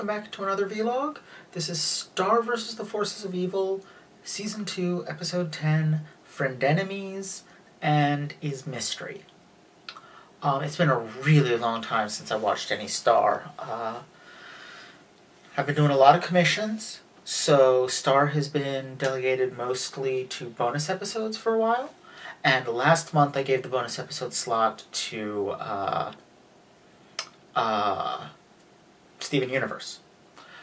welcome back to another vlog. This is Star vs. the Forces of Evil, Season 2, Episode 10, Friendenemies, and Is Mystery. It's been a really long time since I watched any Star. I've been doing a lot of commissions, so Star has been delegated mostly to bonus episodes for a while, and last month I gave the bonus episode slot to, Steven Universe.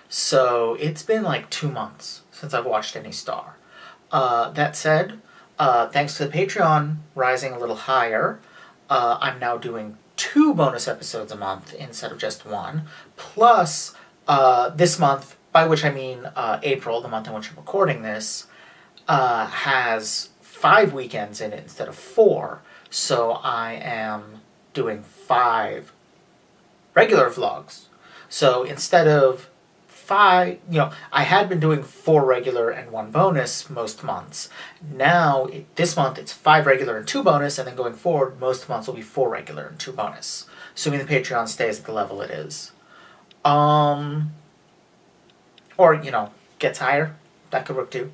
So it's been like 2 months since I've watched any Star. That said, thanks to the Patreon rising a little higher, I'm now doing 2 bonus episodes a month instead of just 1. Plus, this month, by which I mean April, the month in which I'm recording this, has 5 weekends in it instead of 4. So I am doing 5 regular vlogs. So instead of 5, I had been doing 4 regular and 1 bonus most months. Now, this month, it's 5 regular and 2 bonus, and then going forward, most months will be 4 regular and 2 bonus, assuming the Patreon stays at the level it is. Or, gets higher. That could work too.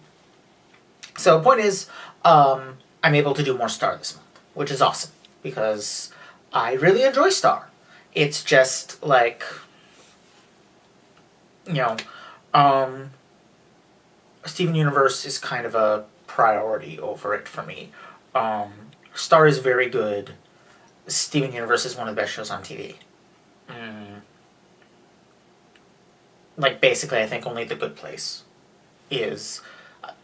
So, the point is, I'm able to do more Star this month, which is awesome, because I really enjoy Star. It's just, like, Steven Universe is kind of a priority over it for me. Star is very good. Steven Universe is one of the best shows on TV. Like, basically, I think only The Good Place is...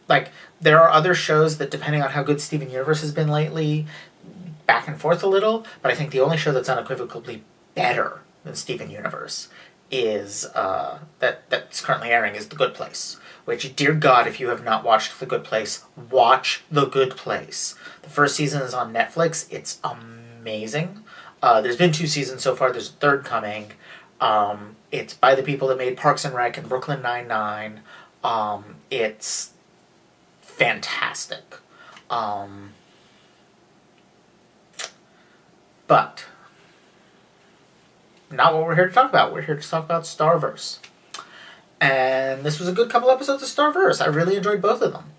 Like, there are other shows that, depending on how good Steven Universe has been lately, back and forth a little, but I think the only show that's unequivocally better than Steven Universe is, that's currently airing is The Good Place. Which, dear God, if you have not watched The Good Place, watch The Good Place. The first season is on Netflix. It's amazing. There's been 2 seasons so far. There's a 3rd coming. It's by the people that made Parks and Rec and Brooklyn Nine-Nine. It's fantastic. But not what we're here to talk about. We're here to talk about Starverse. And this was a good couple episodes of Starverse. I really enjoyed both of them.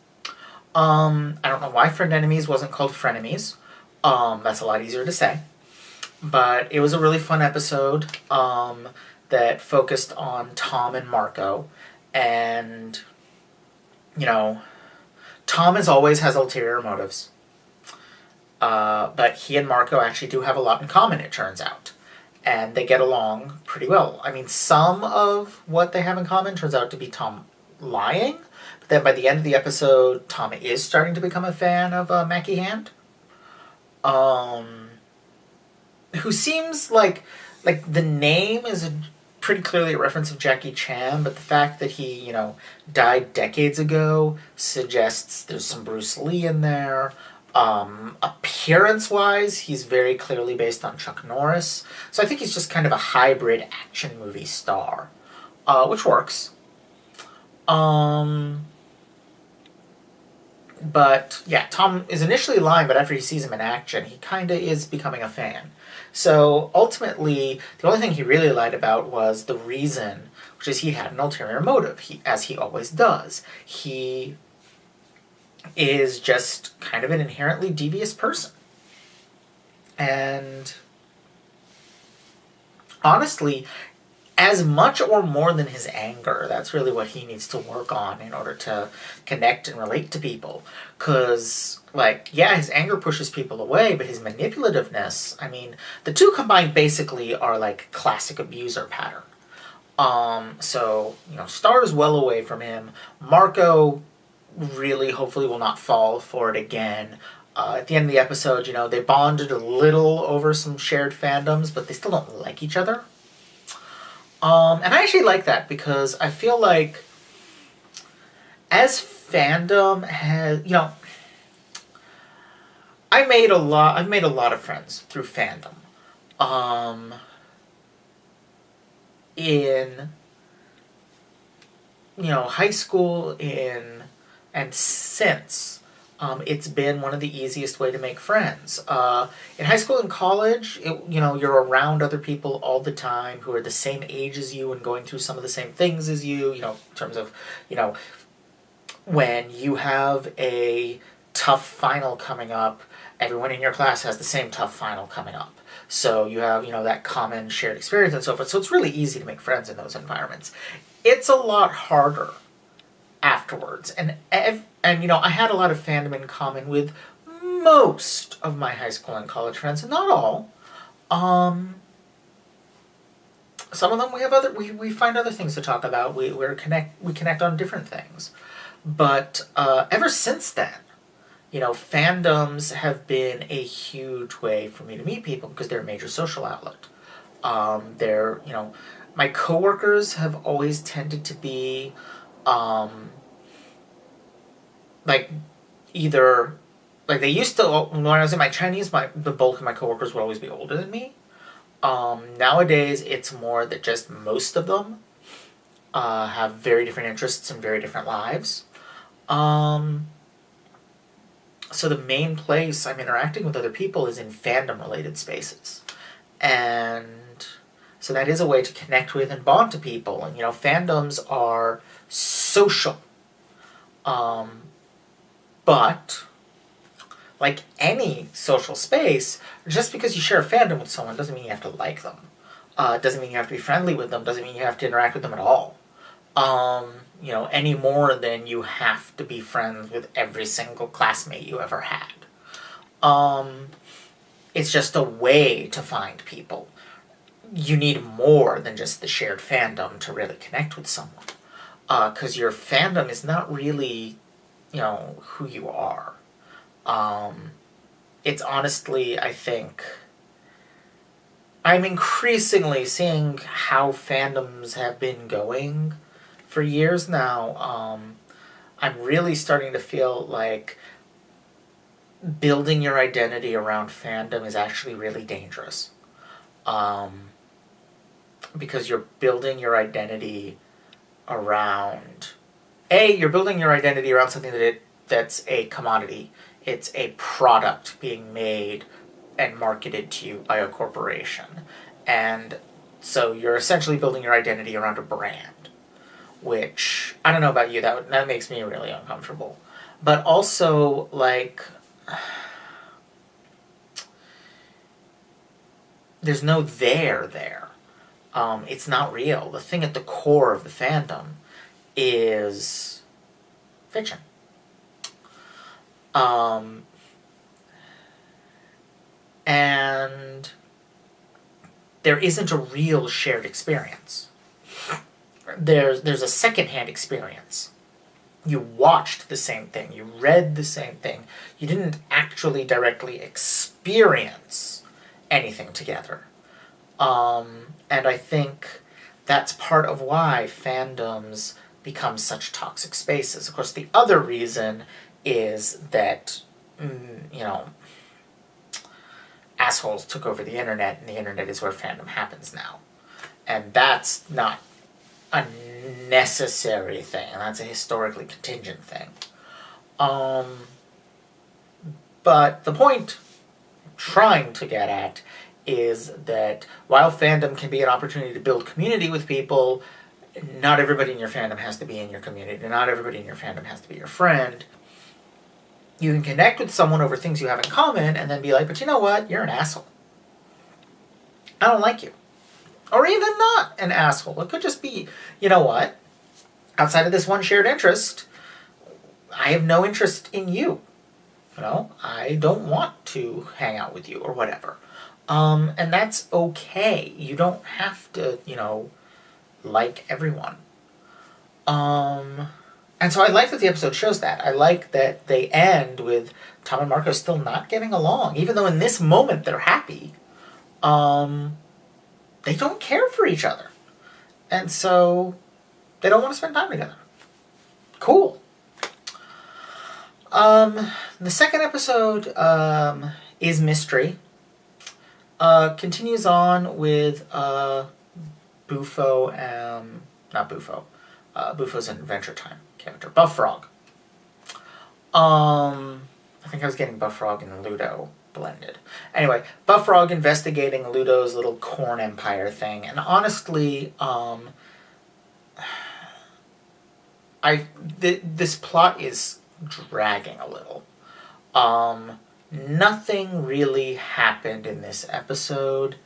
I don't know why Friendenemies wasn't called Frenemies. That's a lot easier to say. But it was a really fun episode that focused on Tom and Marco. And, Tom as always has ulterior motives. But he and Marco actually do have a lot in common, it turns out. And they get along pretty well. I mean, some of what they have in common turns out to be Tom lying. But then by the end of the episode, Tom is starting to become a fan of Mackie Hand. Who seems like the name is pretty clearly a reference of Jackie Chan, but the fact that he, died decades ago suggests there's some Bruce Lee in there. Appearance-wise, he's very clearly based on Chuck Norris. So I think he's just kind of a hybrid action movie star, which works. But, yeah, Tom is initially lying, but after he sees him in action, he kind of is becoming a fan. So, ultimately, the only thing he really lied about was the reason, which is he had an ulterior motive, as he always does. He is just kind of an inherently devious person. And honestly, as much or more than his anger, that's really what he needs to work on in order to connect and relate to people. Because, his anger pushes people away, but his manipulativeness, the two combined basically are like classic abuser pattern. So, Star is well away from him. Marco really, hopefully, will not fall for it again. At the end of the episode, they bonded a little over some shared fandoms, but they still don't like each other. And I actually like that, because I feel like as fandom has, I've made a lot of friends through fandom. In, high school, and since, It's been one of the easiest way to make friends. In high school and college, you're around other people all the time who are the same age as you and going through some of the same things as you, in terms of, when you have a tough final coming up, everyone in your class has the same tough final coming up. So you have, that common shared experience and so forth. So it's really easy to make friends in those environments. It's a lot harder afterwards. And I had a lot of fandom in common with most of my high school and college friends, not all. Some of them we find other things to talk about. We connect on different things. But ever since then, fandoms have been a huge way for me to meet people because they're a major social outlet. My coworkers have always tended to be, they used to, when I was in my Chinese, the bulk of my coworkers would always be older than me. Nowadays, it's more that just most of them have very different interests and very different lives. So the main place I'm interacting with other people is in fandom-related spaces. And so that is a way to connect with and bond to people. And, fandoms are social. But, like any social space, just because you share a fandom with someone doesn't mean you have to like them. Doesn't mean you have to be friendly with them. Doesn't mean you have to interact with them at all. Any more than you have to be friends with every single classmate you ever had. It's just a way to find people. You need more than just the shared fandom to really connect with someone. Because your fandom is not really, who you are. It's honestly, I think, I'm increasingly seeing how fandoms have been going for years now. I'm really starting to feel like building your identity around fandom is actually really dangerous. Because you're building your identity around... you're building your identity around something that's a commodity. It's a product being made and marketed to you by a corporation. And so you're essentially building your identity around a brand, which, I don't know about you, that makes me really uncomfortable. But also, there's no there. It's not real. The thing at the core of the fandom is fiction. And there isn't a real shared experience. There's a secondhand experience. You watched the same thing. You read the same thing. You didn't actually directly experience anything together. And I think that's part of why fandoms become such toxic spaces. Of course, the other reason is that, assholes took over the internet, and the internet is where fandom happens now. And that's not a necessary thing, and that's a historically contingent thing. But the point I'm trying to get at is that while fandom can be an opportunity to build community with people, not everybody in your fandom has to be in your community. Not everybody in your fandom has to be your friend. You can connect with someone over things you have in common and then be like, but you know what? You're an asshole. I don't like you. Or even not an asshole. It could just be, you know what? Outside of this one shared interest, I have no interest in you. I don't want to hang out with you or whatever. And that's okay. You don't have to, like everyone. And so I like that the episode shows that. I like that they end with Tom and Marco still not getting along. Even though in this moment they're happy, they don't care for each other. And so they don't want to spend time together. Cool. The second episode is Mystery. Continues on with Bufo and... Not Bufo. Bufo's an Adventure Time character. Buffrog. I think I was getting Buffrog and Ludo blended. Anyway, Buffrog investigating Ludo's little corn empire thing, and honestly, this plot is dragging a little. Nothing really happened in this episode.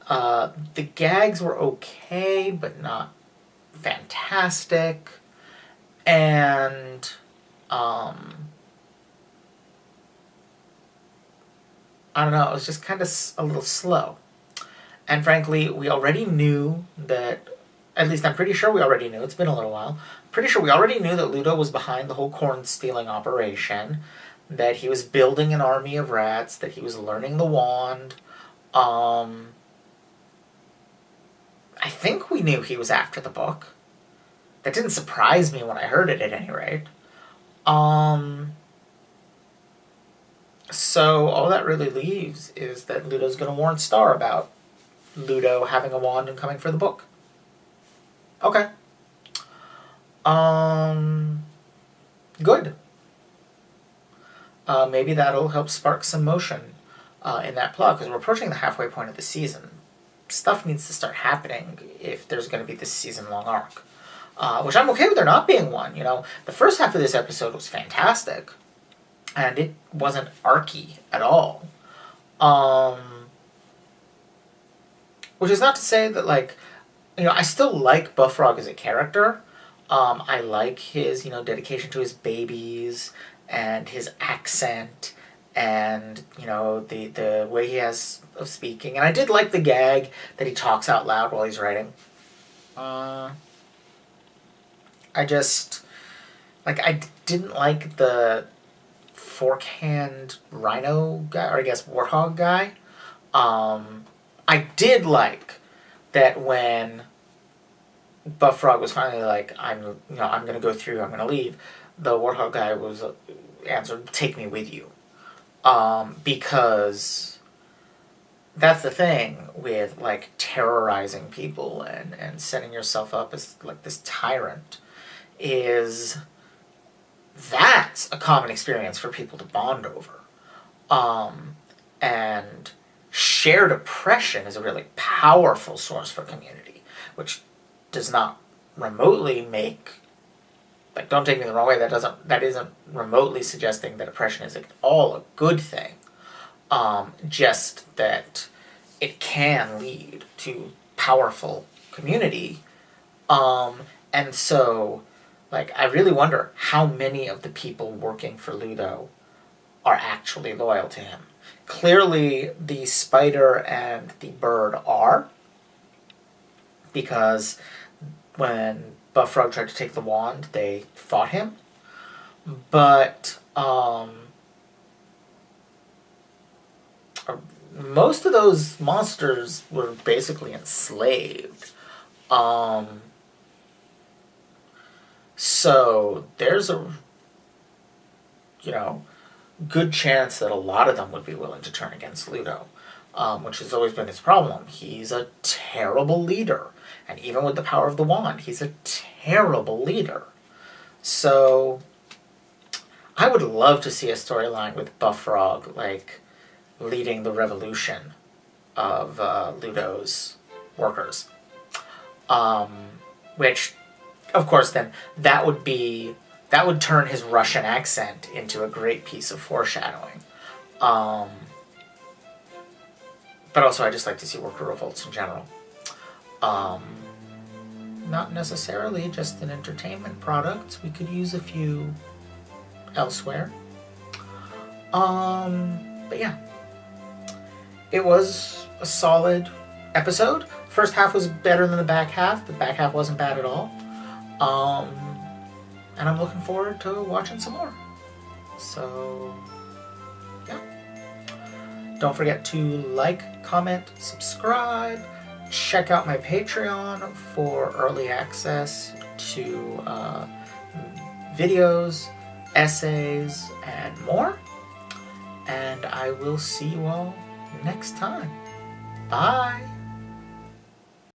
The gags were okay, but not fantastic. And, I don't know, it was just kind of a little slow. And frankly, we already knew that, at least I'm pretty sure we already knew, it's been a little while, pretty sure we already knew that Ludo was behind the whole corn stealing operation, that he was building an army of rats, that he was learning the wand. I think we knew he was after the book. That didn't surprise me when I heard it, at any rate. So all that really leaves is that Ludo's going to warn Star about Ludo having a wand and coming for the book. Okay. Good. Maybe that'll help spark some motion in that plot, because we're approaching the halfway point of the season. Stuff needs to start happening if there's going to be this season-long arc. Which I'm okay with there not being one, you know. The first half of this episode was fantastic, and it wasn't arcy at all. Which is not to say that, like, you know, I still like Buffrog as a character. I like his, you know, dedication to his babies, and his accent, and, you know, the way he has of speaking. And I did like the gag that he talks out loud while he's writing. I just, like, I didn't like the fork-hand rhino guy, or I guess warthog guy. I did like that when Buffrog was finally like, I'm gonna go through, I'm gonna leave, the warthog guy was answered, take me with you. Because that's the thing with, like, terrorizing people and setting yourself up as, like, this tyrant, is that's a common experience for people to bond over. And shared oppression is a really powerful source for community, which does not remotely make, like, don't take me the wrong way, that isn't remotely suggesting that oppression is at all a good thing. Just that it can lead to powerful community. And so, like, I really wonder how many of the people working for Ludo are actually loyal to him. Clearly, the spider and the bird are, because when Buffrog tried to take the wand, they fought him. But most of those monsters were basically enslaved. So there's a, you know, good chance that a lot of them would be willing to turn against Ludo, which has always been his problem. He's a terrible leader. And even with the power of the wand, he's a terrible leader. So I would love to see a storyline with Buffrog, like, leading the revolution of Ludo's workers. Which, of course, then that would turn his Russian accent into a great piece of foreshadowing. But also, I just like to see worker revolts in general. Not necessarily just an entertainment product. We could use a few elsewhere. But yeah. It was a solid episode. First half was better than the back half. The back half wasn't bad at all. And I'm looking forward to watching some more. So, yeah. Don't forget to like, comment, subscribe. Check out my Patreon for early access to videos, essays, and more. And I will see you all next time. Bye!